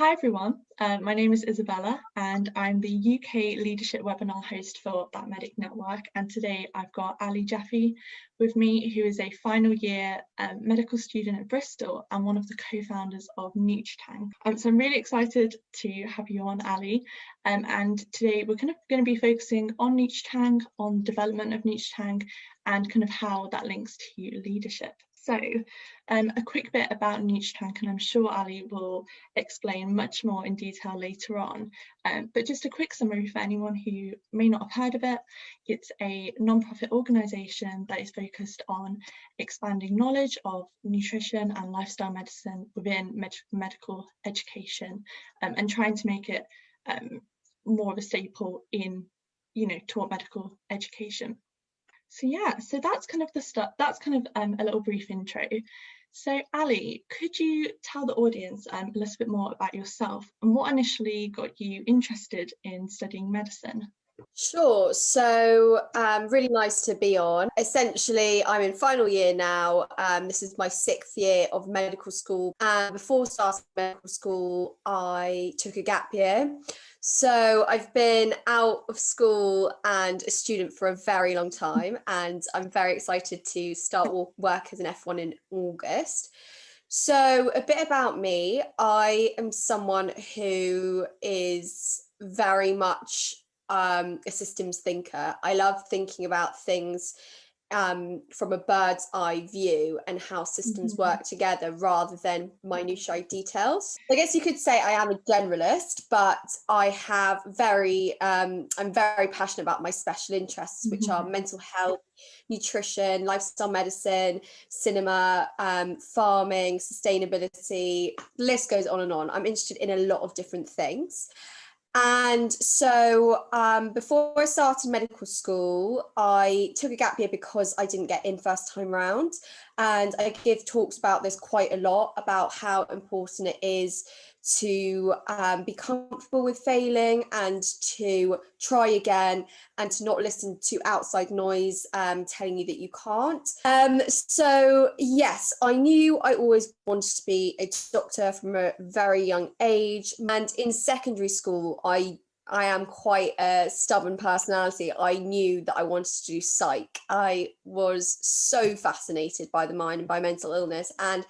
Hi everyone, my name is Isabella and I'm the UK Leadership Webinar host for that Medic Network, and today I've got Ali Jaffee with me, who is a final year medical student at Bristol and one of the co-founders of Nutritank. So I'm really excited to have you on, Ali, and today we're going to be focusing on Nutritank, on development of Nutritank, and kind of how that links to leadership. So a quick bit about Nutritank, and I'm sure Ali will explain much more in detail later on, but just a quick summary for anyone who may not have heard of it. It's a non-profit organisation that is focused on expanding knowledge of nutrition and lifestyle medicine within medical education, and trying to make it more of a staple in, taught medical education. So yeah, so that's kind of the stuff. That's kind of a little brief intro. So Ali, could you tell the audience a little bit more about yourself and what initially got you interested in studying medicine? Sure. So really nice to be on. Essentially, I'm in final year now. This is my 6th year of medical school. And before starting medical school, I took a gap year. So I've been out of school and a student for a very long time, and I'm very excited to start work as an F1 in August. So a bit about me. I am someone who is very much a systems thinker. I love thinking about things from a bird's eye view and how systems work together rather than minutiae details. I guess you could say I am a generalist, but I have I'm very passionate about my special interests, which are mental health, nutrition, lifestyle medicine, cinema, farming, sustainability. The list goes on and on. I'm interested in a lot of different things. And so before I started medical school, I took a gap year because I didn't get in first time round. And I give talks about this quite a lot, about how important it is to be comfortable with failing and to try again and to not listen to outside noise telling you that you can't. So yes, I knew I always wanted to be a doctor from a very young age. And in secondary school, I am quite a stubborn personality. I knew that I wanted to do psych. I was so fascinated by the mind and by mental illness, and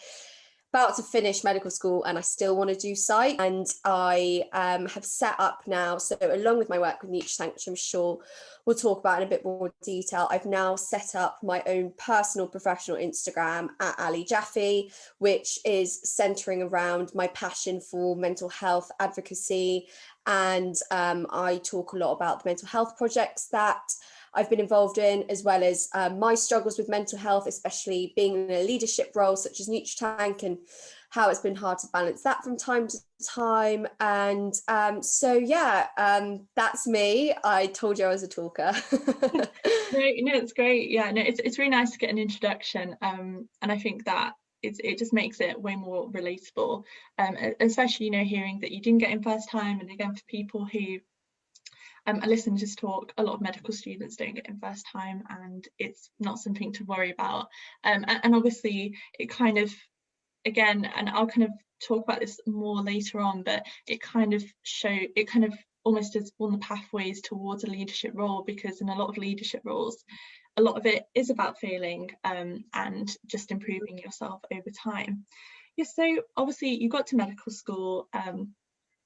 about to finish medical school, and I still want to do psych. And I have set up now, so along with my work with Nutritank, which I'm sure we'll talk about in a bit more detail, I've now set up my own personal professional Instagram at Ali Jaffee, which is centering around my passion for mental health advocacy. And I talk a lot about the mental health projects that I've been involved in, as well as my struggles with mental health, especially being in a leadership role such as Nutritank, and how it's been hard to balance that from time to time. And so yeah, that's me. I told you I was a talker. No, it's great. Yeah, no, it's really nice to get an introduction, and I think that it just makes it way more relatable, especially hearing that you didn't get in first time, and again for people who I listen to this talk, a lot of medical students don't get in first time, and it's not something to worry about. And obviously it kind of, again, and I'll kind of talk about this more later on, but it kind of almost is one of the pathways towards a leadership role, because in a lot of leadership roles, a lot of it is about failing and just improving yourself over time. Yeah, so obviously you got to medical school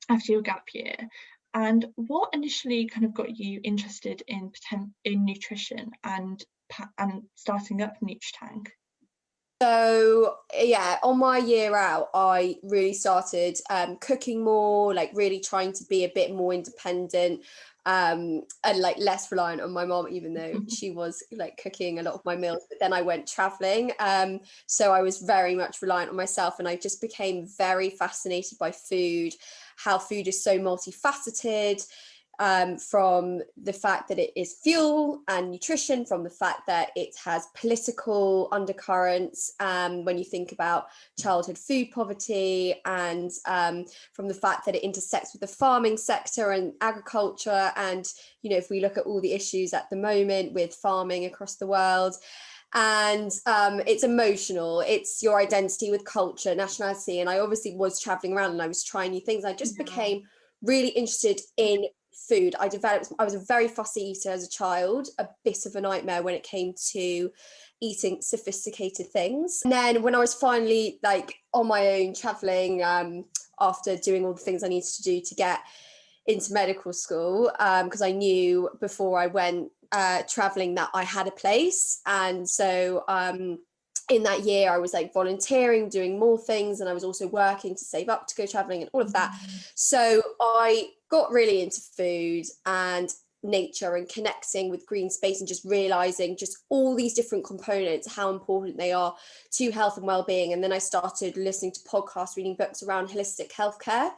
after your gap year. And what initially kind of got you interested in nutrition and starting up Nutritank? So yeah, on my year out, I really started cooking more, like really trying to be a bit more independent and like less reliant on my mom, even though she was like cooking a lot of my meals. But then I went traveling, so I was very much reliant on myself, and I just became very fascinated by food, how food is so multifaceted. From the fact that it is fuel and nutrition, from the fact that it has political undercurrents when you think about childhood food poverty, and from the fact that it intersects with the farming sector and agriculture, and if we look at all the issues at the moment with farming across the world. And it's emotional, it's your identity with culture, nationality. And I obviously was traveling around and I was trying new things. I just became really interested in food. I was a very fussy eater as a child, a bit of a nightmare when it came to eating sophisticated things. And then when I was finally like on my own traveling, after doing all the things I needed to do to get into medical school, because I knew before I went traveling that I had a place. And so in that year I was like volunteering, doing more things, and I was also working to save up to go traveling and all of that. So I got really into food and nature and connecting with green space and just realizing just all these different components, how important they are to health and well-being. And then I started listening to podcasts, reading books around holistic healthcare.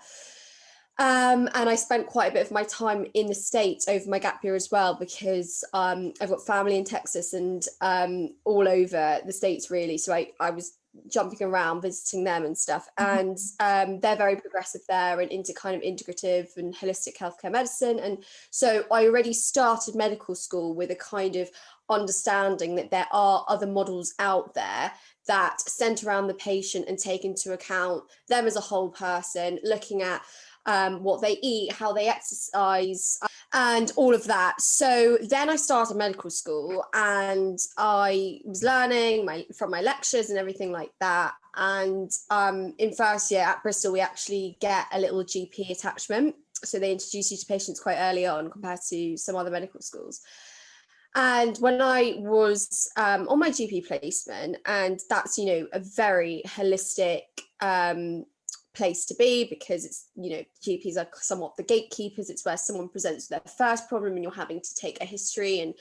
And I spent quite a bit of my time in the States over my gap year as well, because I've got family in Texas and all over the States really. So I was jumping around, visiting them and stuff. And they're very progressive there and into kind of integrative and holistic healthcare medicine. And so I already started medical school with a kind of understanding that there are other models out there that center around the patient and take into account them as a whole person, looking at what they eat, how they exercise, and all of that. So then I started medical school and I was learning from my lectures and everything like that. And in first year at Bristol, we actually get a little GP attachment. So they introduce you to patients quite early on compared to some other medical schools. And when I was on my GP placement, and that's, a very holistic place to be, because it's, GPs are somewhat the gatekeepers. It's where someone presents their first problem and you're having to take a history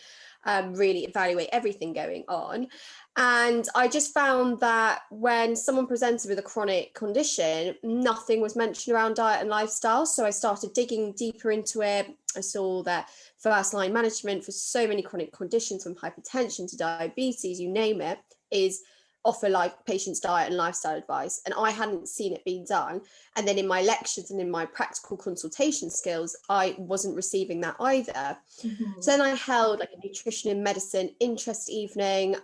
and really evaluate everything going on. And I just found that when someone presented with a chronic condition, nothing was mentioned around diet and lifestyle. So I started digging deeper into it. I saw that first line management for so many chronic conditions, from hypertension to diabetes, you name it, is offer like patients diet and lifestyle advice, and I hadn't seen it being done. And then in my lectures and in my practical consultation skills, I wasn't receiving that either. So then I held like a nutrition and medicine interest evening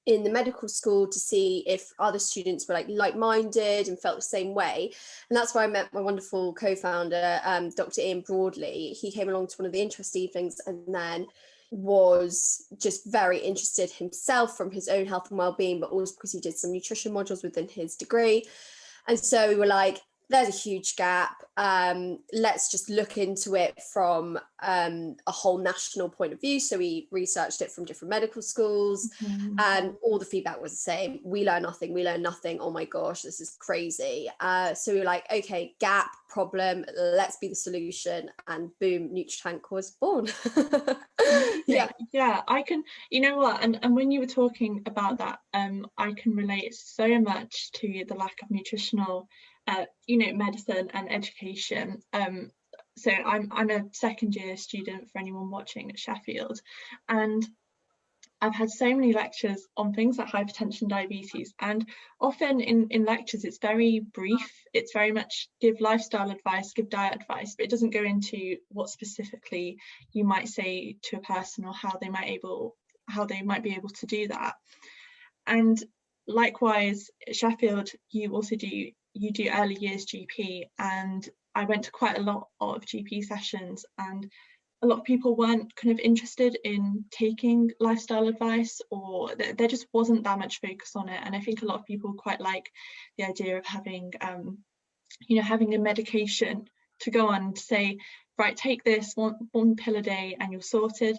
in the medical school to see if other students were like-minded and felt the same way. And that's where I met my wonderful co-founder, Dr. Ian Broadley. He came along to one of the interest evenings and then was just very interested himself from his own health and well-being, but also because he did some nutrition modules within his degree. And so we were like, there's a huge gap. Let's just look into it from a whole national point of view. So we researched it from different medical schools, and all the feedback was the same. We learn nothing. Oh my gosh, this is crazy. So we were like, okay, gap, problem, let's be the solution. And boom, Nutritank was born. Yeah, I can, you know what, and when you were talking about that, I can relate so much to the lack of nutritional medicine and education. So I'm a second year student, for anyone watching, at Sheffield, and I've had so many lectures on things like hypertension, diabetes, and often in lectures it's very brief. It's very much give lifestyle advice, give diet advice, but it doesn't go into what specifically you might say to a person or how they might be able to do that. And likewise at Sheffield, you do early years GP, and I went to quite a lot of GP sessions, and a lot of people weren't kind of interested in taking lifestyle advice, or there just wasn't that much focus on it. And I think a lot of people quite like the idea of having having a medication to go on to say, right, take this one pill a day and you're sorted.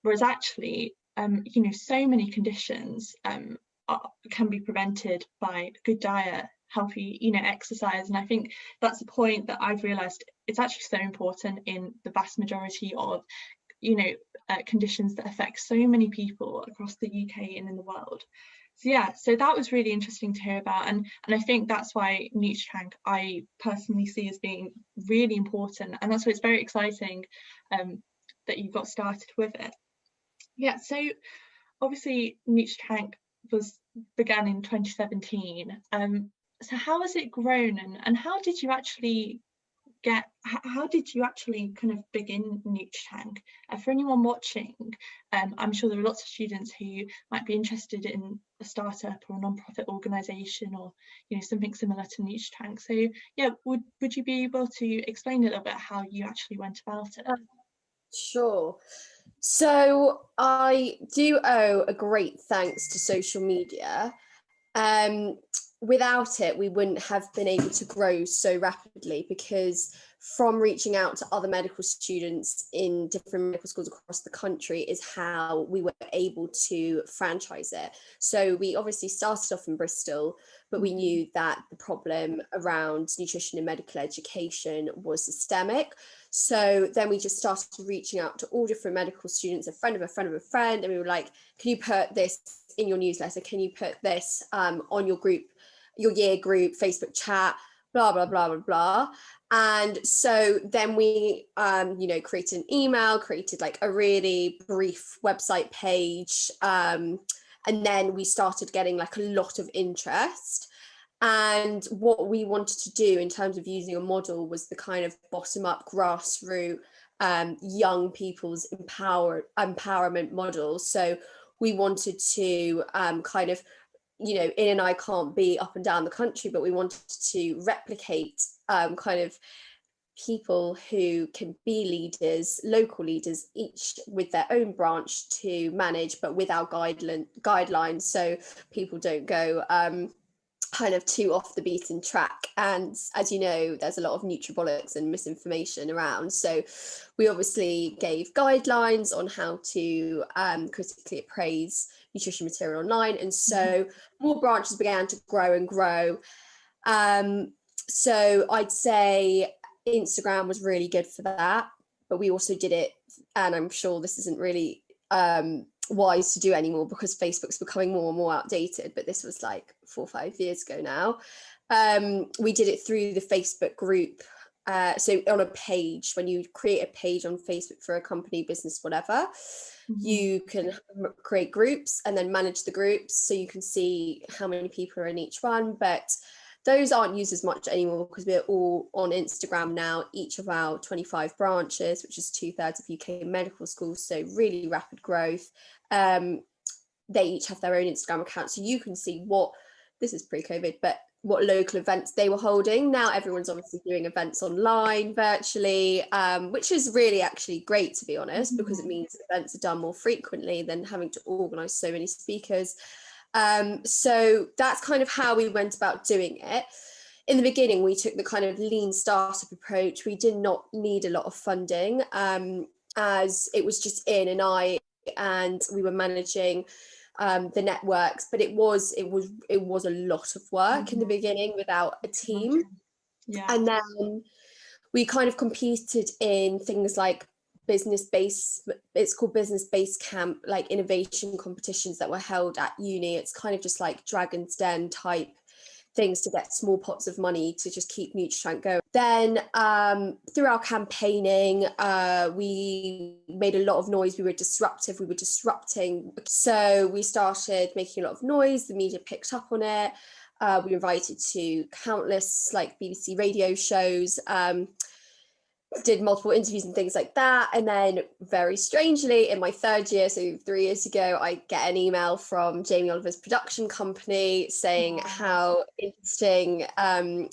Whereas actually, so many conditions can be prevented by good diet, healthy exercise. And I think that's the point that I've realized it's actually so important in the vast majority of conditions that affect so many people across the UK and in the world. So that was really interesting to hear about, and I think that's why Nutritank I personally see as being really important, and that's why it's very exciting that you got started with it. So obviously Nutritank began in 2017. So how has it grown, and how did you actually get how did you actually kind of begin Nutritank? For anyone watching, I'm sure there are lots of students who might be interested in a startup or a non-profit organisation, or something similar to Nutritank. So yeah, would you be able to explain a little bit how you actually went about it? Sure. So I do owe a great thanks to social media. Without it, we wouldn't have been able to grow so rapidly, because from reaching out to other medical students in different medical schools across the country is how we were able to franchise it. So we obviously started off in Bristol, but we knew that the problem around nutrition and medical education was systemic. So then we just started reaching out to all different medical students, a friend of a friend of a friend, and we were like, can you put this in your newsletter? Can you put this on your group, your year group, Facebook chat, blah, blah, blah, blah, blah. And so then we, created an email, created like a really brief website page. And then we started getting like a lot of interest. And what we wanted to do in terms of using a model was the kind of bottom up grassroots young people's empowerment model. So we wanted to kind of, in and I can't be up and down the country, but we wanted to replicate kind of people who can be leaders, local leaders, each with their own branch to manage, but with our guidelines, so people don't go kind of too off the beaten track. And as you know, there's a lot of nutribolics and misinformation around, so we obviously gave guidelines on how to critically appraise nutrition material online, and so more branches began to grow and grow. So I'd say Instagram was really good for that, but we also did it, and I'm sure this isn't really wise to do anymore because Facebook's becoming more and more outdated, but this was like 4 or 5 years ago now. We did it through the Facebook group. So on a page, when you create a page on Facebook for a company, business, whatever, you can create groups and then manage the groups, so you can see how many people are in each one. But those aren't used as much anymore because we're all on Instagram now, each of our 25 branches, which is 2/3 of UK medical schools, so really rapid growth. They each have their own Instagram account, so you can see this is pre-COVID, but what local events they were holding. Now everyone's obviously doing events online, virtually, which is really actually great, to be honest, because it means events are done more frequently than having to organise so many speakers. So that's kind of how we went about doing it. In the beginning, we took the kind of lean startup approach. We did not need a lot of funding, as it was just and we were managing the networks, but it was a lot of work in the beginning without a team. And then we kind of competed in things like it's called business-based camp, like innovation competitions that were held at uni. It's kind of just like Dragon's Den type things to get small pots of money to just keep Nutritank going. Then through our campaigning, we made a lot of noise. We were disrupting. So we started making a lot of noise. The media picked up on it. We were invited to countless like BBC radio shows, did multiple interviews and things like that. And then very strangely, in my 3rd year, so 3 years ago, I get an email from Jamie Oliver's production company saying how interesting and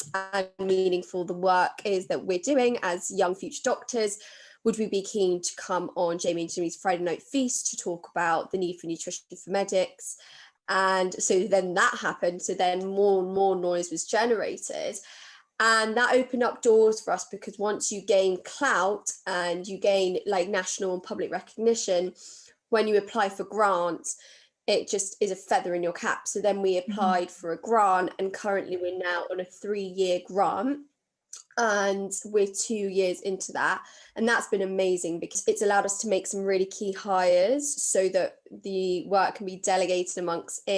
meaningful the work is that we're doing as young future doctors. Would we be keen to come on Jamie and Jimmy's Friday Night Feast to talk about the need for nutrition for medics? And so then that happened. So then more and more noise was generated. And that opened up doors for us, because once you gain clout and you gain like national and public recognition, when you apply for grants, it just is a feather in your cap. So then we applied for a grant, and currently we're now on a 3-year grant, and we're 2 years into that. And that's been amazing because it's allowed us to make some really key hires so that the work can be delegated amongst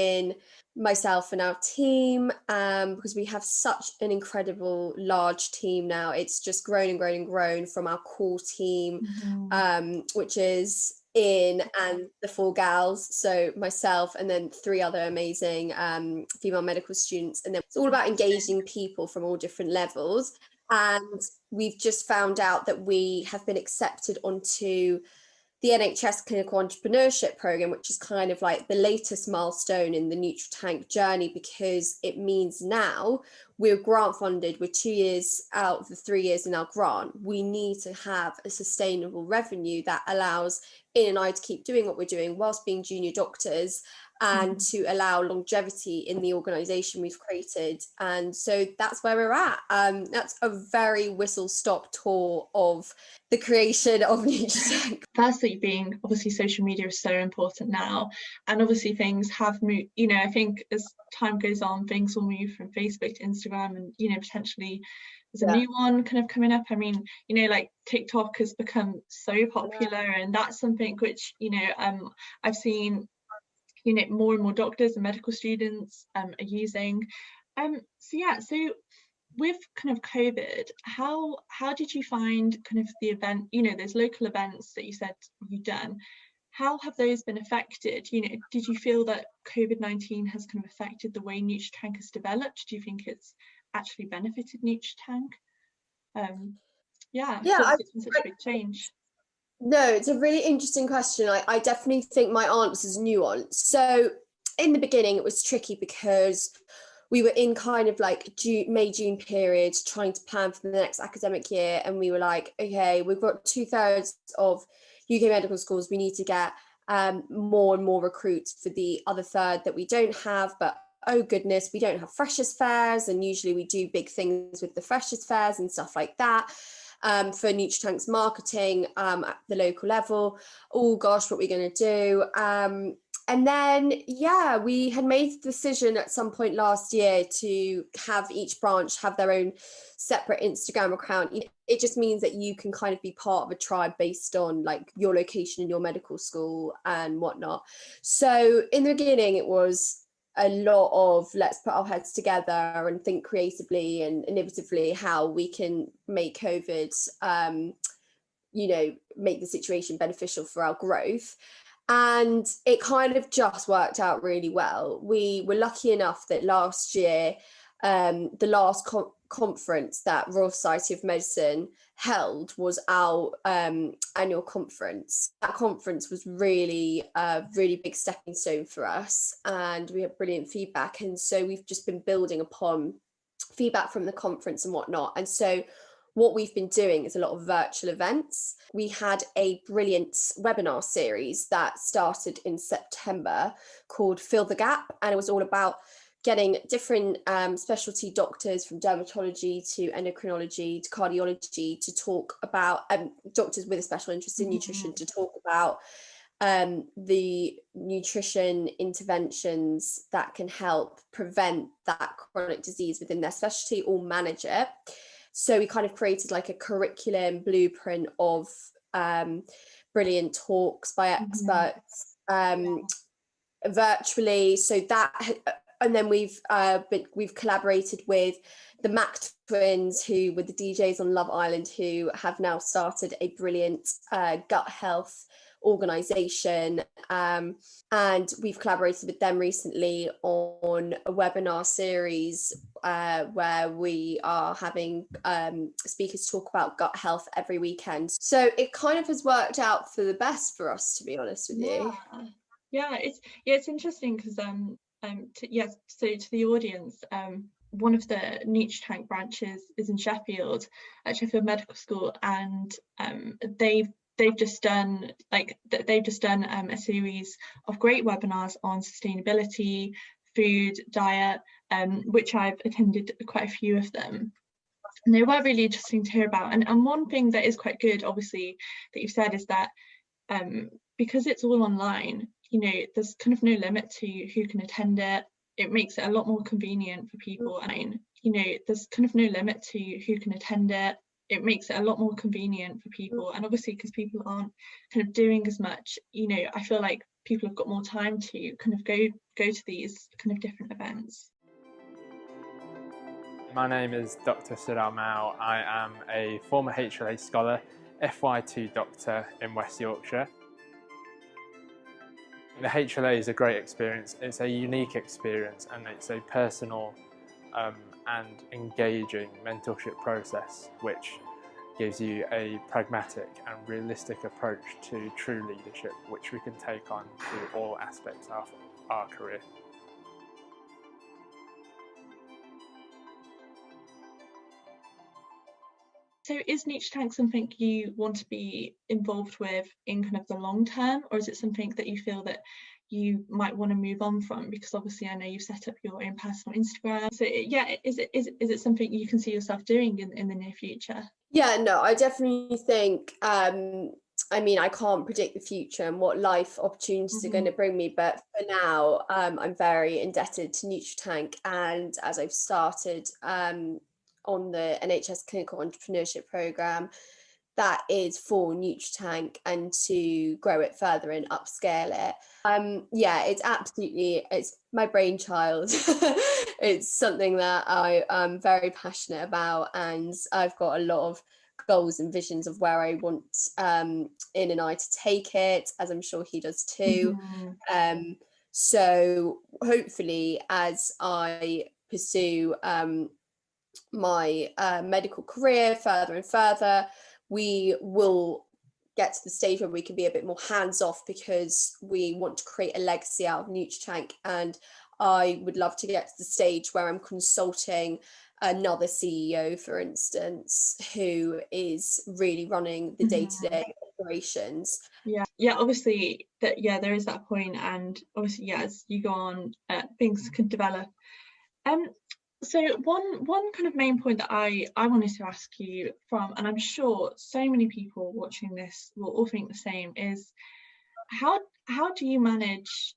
myself and our team, because we have such an incredible large team now. It's just grown and grown and grown from our core team, which is and the 4 gals, so myself and then 3 other amazing female medical students. And then it's all about engaging people from all different levels. And we've just found out that we have been accepted onto the NHS Clinical Entrepreneurship Programme, which is kind of like the latest milestone in the Nutritank journey, because it means now we're grant funded, we're 2 years out of the 3 years in our grant. We need to have a sustainable revenue that allows In and I to keep doing what we're doing whilst being junior doctors, and to allow longevity in the organisation we've created. And so that's where we're at. That's a very whistle-stop tour of the creation of Nutritank. Firstly, being obviously social media is so important now, and obviously things have moved, you know, I think as time goes on, things will move from Facebook to Instagram, and, you know, potentially there's a new one kind of coming up. I mean, you know, like TikTok has become so popular, and that's something which, you know, I've seen, you know, more and more doctors and medical students are using. So with kind of COVID, how did you find kind of the event, you know, those local events that you said you've done, how have those been affected? You know, did you feel that COVID-19 has kind of affected the way Nutritank has developed? Do you think it's actually benefited Nutritank? Yeah, it's been such a big change. No, it's a really interesting question. I definitely think my answer is nuanced. So in the beginning, it was tricky because we were in kind of like May, June period trying to plan for the next academic year. And we were like, okay, we've got 2/3 of UK medical schools. We need to get more and more recruits for the other third that we don't have. But oh goodness, we don't have freshers fairs. And usually we do big things with the freshers fairs and stuff like that. For Nutritank's marketing at the local level. Oh gosh, what are we going to do? And then, yeah, we had made the decision at some point last year to have each branch have their own separate Instagram account. It just means that you can kind of be part of a tribe based on like your location in your medical school and whatnot. So in the beginning, it was a lot of let's put our heads together and think creatively and innovatively how we can make COVID, you know, make the situation beneficial for our growth. And it kind of just worked out really well. We were lucky enough that last year, the last conference that Royal Society of Medicine held was our annual conference. That conference was really a really big stepping stone for us, and we had brilliant feedback. And so we've just been building upon feedback from the conference and whatnot. And so what we've been doing is a lot of virtual events. We had a brilliant webinar series that started in September called Fill the Gap, and it was all about getting different specialty doctors from dermatology to endocrinology to cardiology to talk about doctors with a special interest in nutrition to talk about the nutrition interventions that can help prevent that chronic disease within their specialty or manage it. So we kind of created like a curriculum blueprint of brilliant talks by experts virtually. So that, and then we've collaborated with the Mac twins, who were the DJs on Love Island, who have now started a brilliant gut health organization, and we've collaborated with them recently on a webinar series where we are having speakers talk about gut health every weekend. So it kind of has worked out for the best for us, to be honest with you. It's interesting because so to the audience, one of the Nutritank branches is in Sheffield, at Sheffield Medical School, and they've just done a series of great webinars on sustainability, food, diet, which I've attended quite a few of them. And they were really interesting to hear about. And one thing that is quite good, obviously, that you've said is that because it's all online, you know, there's kind of no limit to who can attend it. It makes it a lot more convenient for people. I mean, you know, there's kind of no limit to who can attend it. It makes it a lot more convenient for people. And obviously, because people aren't kind of doing as much, you know, I feel like people have got more time to kind of go to these kind of different events. My name is Dr. Siddhar Mao. I am a former HLA scholar, FY2 doctor in West Yorkshire. The HLA is a great experience. It's a unique experience, and it's a personal and engaging mentorship process, which gives you a pragmatic and realistic approach to true leadership, which we can take on to all aspects of our career. So is Nutritank something you want to be involved with in kind of the long term, or is it something that you feel that you might want to move on from? Because obviously I know you've set up your own personal Instagram. So yeah, is it something you can see yourself doing in the near future? Yeah, no, I definitely think, I mean, I can't predict the future and what life opportunities are going to bring me, but for now, I'm very indebted to Nutritank. And as I've started on the NHS Clinical Entrepreneurship Programme, that is for Nutritank and to grow it further and upscale it. Yeah, it's my brainchild. It's something that I am very passionate about, and I've got a lot of goals and visions of where I want In and I to take it, as I'm sure he does too. So hopefully, as I pursue my medical career further and further, we will get to the stage where we can be a bit more hands-off, because we want to create a legacy out of Nutritank. And I would love to get to the stage where I'm consulting another CEO, for instance, who is really running the day-to-day operations. Yeah, obviously there is that point, and obviously as you go on, things can develop. So one kind of main point that I wanted to ask you from, and I'm sure so many people watching this will all think the same, is how do you manage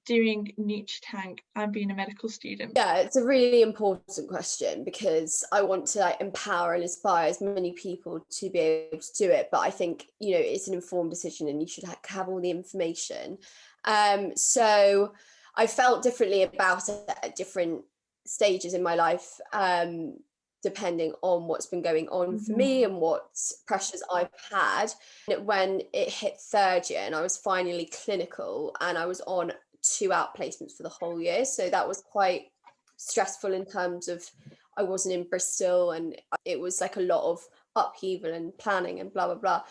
doing Nutritank and being a medical student? Yeah, it's a really important question, because I want to empower and inspire as many people to be able to do it. But I think, it's an informed decision, and you should have all the information. So I felt differently about it at different stages in my life, depending on what's been going on for me and what pressures I've had. When it hit third year and I was finally clinical, and I was on 2 outplacements for the whole year, so that was quite stressful in terms of I wasn't in Bristol, and it was like a lot of upheaval and planning and blah blah blah.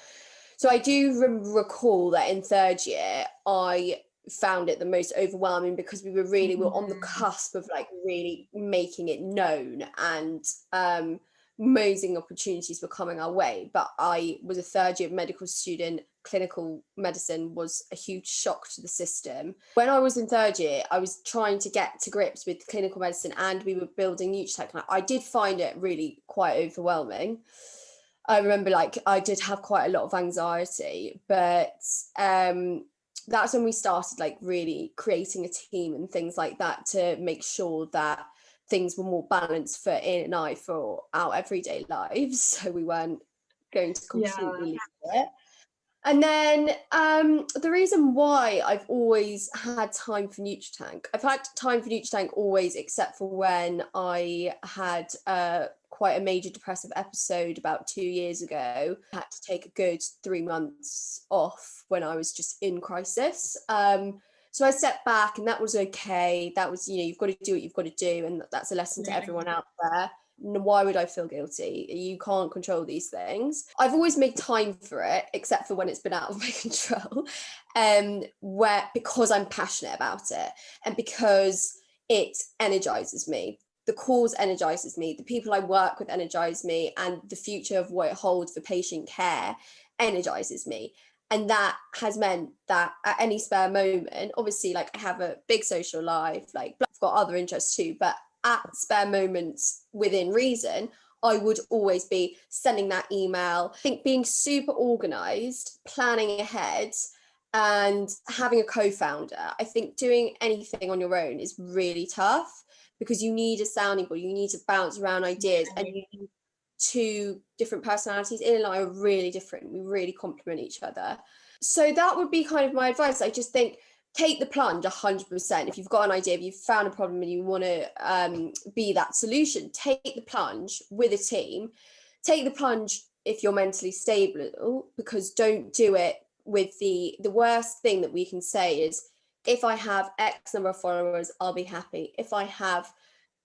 So I do recall that in third year I found it the most overwhelming, because we were on the cusp of really making it known, and amazing opportunities were coming our way. But I was a third year medical student. Clinical medicine was a huge shock to the system. When I was in third year, I was trying to get to grips with clinical medicine, and we were building Nutritank. I did find it really quite overwhelming. I remember I did have quite a lot of anxiety, but that's when we started really creating a team and things like that, to make sure that things were more balanced for In and I for our everyday lives, so we weren't going to completely lose it. And then the reason why I've always had time for Nutritank, I've had time for Nutritank always, except for when I had quite a major depressive episode about 2 years ago. I had to take a good 3 months off when I was just in crisis. So I stepped back, and that was okay. That was, you've got to do what you've got to do. And that's a lesson to everyone out there. Why would I feel guilty? You can't control these things. I've always made time for it, except for when it's been out of my control, because I'm passionate about it, and because it energizes me. The cause energizes me. The people I work with energize me, and the future of what it holds for patient care energizes me. And that has meant that at any spare moment, obviously, I have a big social life, I've got other interests too, but at spare moments within reason, I would always be sending that email. I think being super organized, planning ahead, and having a co-founder, I think doing anything on your own is really tough, because you need a sounding board, you need to bounce around ideas, and you need 2 different personalities. In and I are really different. We really complement each other. So that would be kind of my advice. I just think, take the plunge 100%. If you've got an idea, if you've found a problem and you want to be that solution, take the plunge with a team. Take the plunge if you're mentally stable, because don't do it with the worst thing that we can say is, if I have X number of followers, I'll be happy. If I have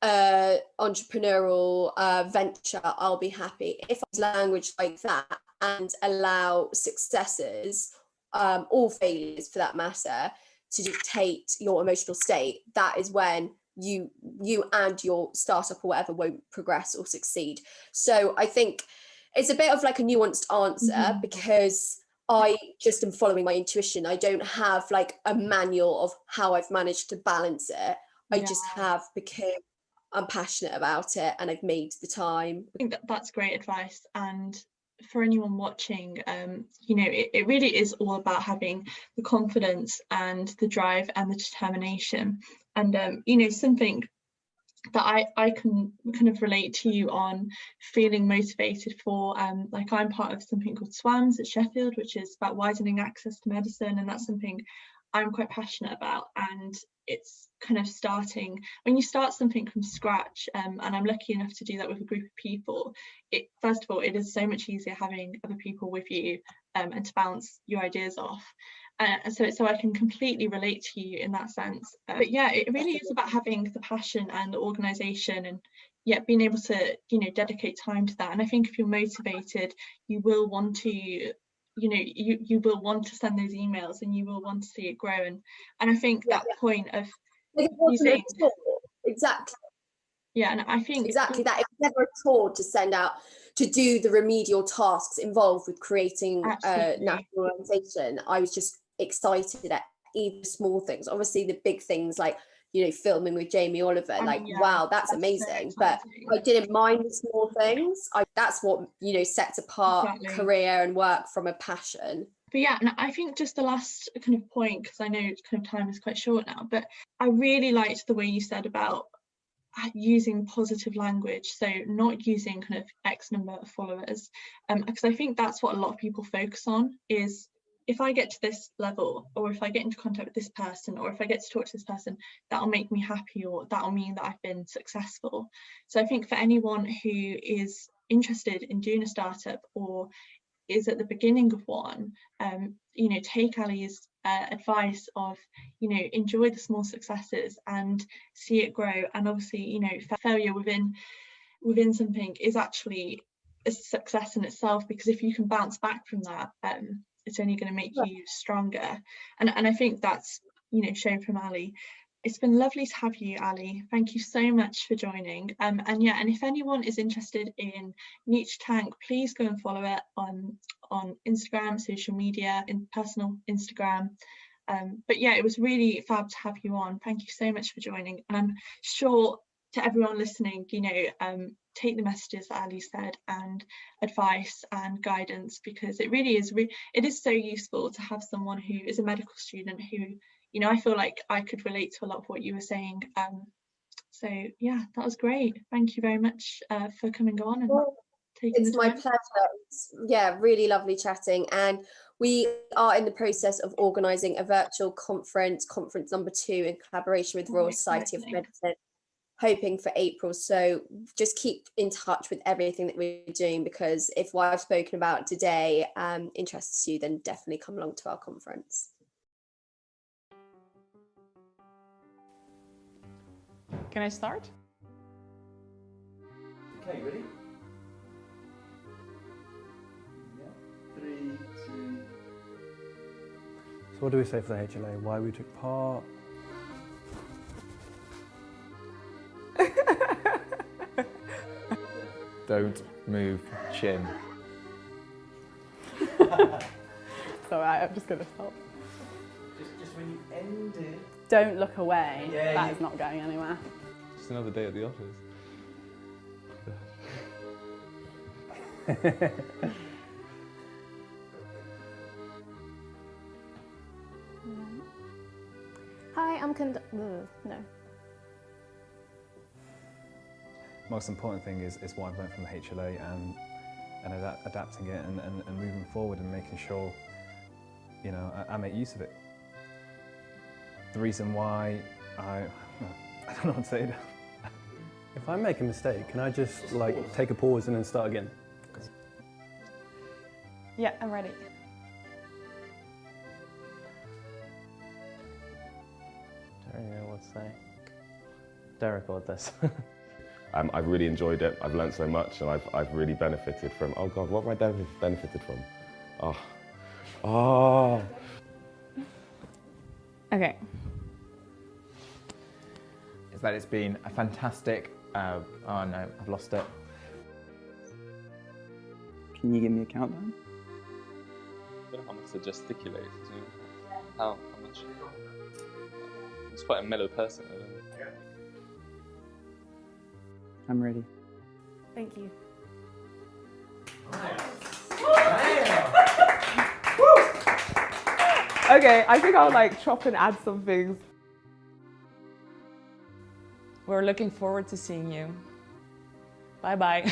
entrepreneurial venture, I'll be happy. If I use language like that and allow successes or failures for that matter to dictate your emotional state, that is when you and your startup or whatever won't progress or succeed. So I think it's a bit of like a nuanced answer, because I just am following my intuition. I don't have like a manual of how I've managed to balance it. I just have, because I'm passionate about it and I've made the time. I think that's great advice. And for anyone watching, you know, it really is all about having the confidence and the drive and the determination. And you know, something that I can kind of relate to you on feeling motivated for, like I'm part of something called SWAMS at Sheffield, which is about widening access to medicine, and that's something I'm quite passionate about. And it's kind of starting, when you start something from scratch, and I'm lucky enough to do that with a group of people, first of all, it is so much easier having other people with you, and to bounce your ideas off. So I can completely relate to you in that sense. But yeah, it really is about having the passion and the organisation, and being able to, you know, dedicate time to that. And I think if you're motivated, you will want to, you know, you will want to send those emails, and you will want to see it grow. And I think that point of using, exactly. Yeah, and I think exactly that. It was never a chore to send out to do the remedial tasks involved with creating a national organisation. I was just excited at even small things. Obviously, the big things like, you know, filming with Jamie Oliver, like, wow, that's amazing. So but I didn't mind the small things. That's what, you know, sets apart career and work from a passion. But yeah, and I think just the last kind of point, because I know kind of time is quite short now, but I really liked the way you said about using positive language, so not using kind of X number of followers, because I think that's what a lot of people focus on, is if I get to this level, or if I get into contact with this person, or if I get to talk to this person, that'll make me happy, or that'll mean that I've been successful. So I think for anyone who is interested in doing a startup or is at the beginning of one, you know, take Ali's advice of, you know, enjoy the small successes and see it grow. And obviously, you know, failure within something is actually a success in itself, because if you can bounce back from that, it's only going to make you stronger. And I think that's, you know, shown from Ali. It's been lovely to have you, Ali. Thank you so much for joining. And if anyone is interested in Nutritank, please go and follow it on Instagram, social media, in personal Instagram. But yeah, it was really fab to have you on. Thank you so much for joining. And I'm sure to everyone listening, you know, take the messages that Ali said and advice and guidance, because it really is, it is so useful to have someone who is a medical student who, you know, I feel like I could relate to a lot of what you were saying. So yeah, that was great. Thank you very much for coming on and taking the time. It's my pleasure. It's, really lovely chatting. And we are in the process of organising a virtual conference number 2 in collaboration with Royal Society of Medicine, hoping for April. So just keep in touch with everything that we're doing, because if what I've spoken about today interests you, then definitely come along to our conference. Can I start? Okay, ready? Yeah. 3, 2. So what do we say for the HLA? Why we took part? Don't move chin. It's alright, I'm just going to stop. Just when you end it. Don't look away. Yeah, that is not going anywhere. Just another day at the office. Hi, I'm no. Most important thing is what I've learned from the HLA and adapting it and moving forward and making sure, you know, I make use of it. The reason why I don't know what to say. If I make a mistake, can I just like take a pause and then start again? Yeah, I'm ready. Don't really know what to say. Don't record this. I've really enjoyed it. I've learnt so much, and I've really benefited from. Oh God, what have I benefited from? Oh. Okay. Is that it's been a fantastic. Oh no, I've lost it. Can you give me a countdown? I don't know how much to gesticulate. How much? It's quite a mellow person. I don't know. I'm ready. Thank you. Okay, I think I'll like chop and add some things. We're looking forward to seeing you. Bye bye.